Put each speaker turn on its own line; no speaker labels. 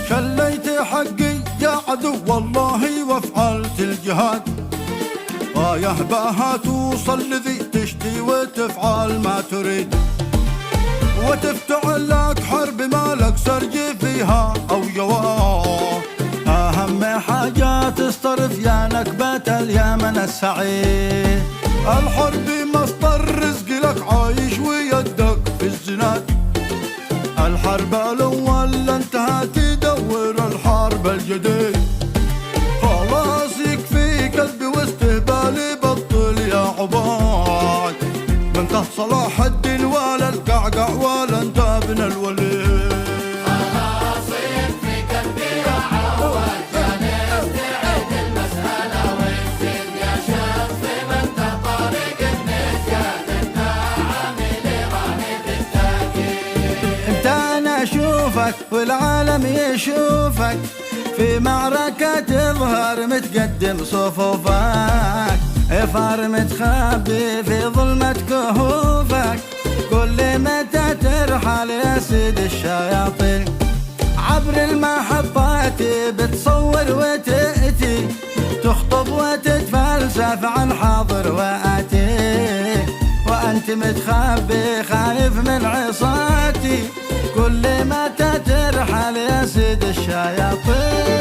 شليت حقي يا عدو والله وفعلت الجهاد، رايح بها توصل لذي تشتي وتفعل ما تريد، وتفتعل لك حرب ما لك سرج فيها أو جواب. أهم حاجة تصطرف يا نكبة اليمن السعيد، الحرب مصدر رزق لك عايش ويدك في الزناد. الحرب الأول انتهت تدور الحرب الجديد، خلاص يكفي قلبي واستهبالي بطل يا عباد. ما انت صلاح الدين ولا القعقع ولا انت ابن الوليد.
خلاص يكفي قلبي يا عواد، جاني استعد المسألة والزين يا شخص ما انت طريق النجاة، انت عامل راني بالتأكيد.
انت انا اشوفك والعالم يشوفك، في معركة تظهر متقدم صفوفك، فار متخبي في ظلمة كهوفك. كل متى ترحل يا سيد الشياطين، عبر المحطات بتصور وتأتي، تخطب وتتفلسف عن حاضر وآتي، وأنت متخبي خايف من عصاتي. كل متى ترحل يا سيد الشياطين.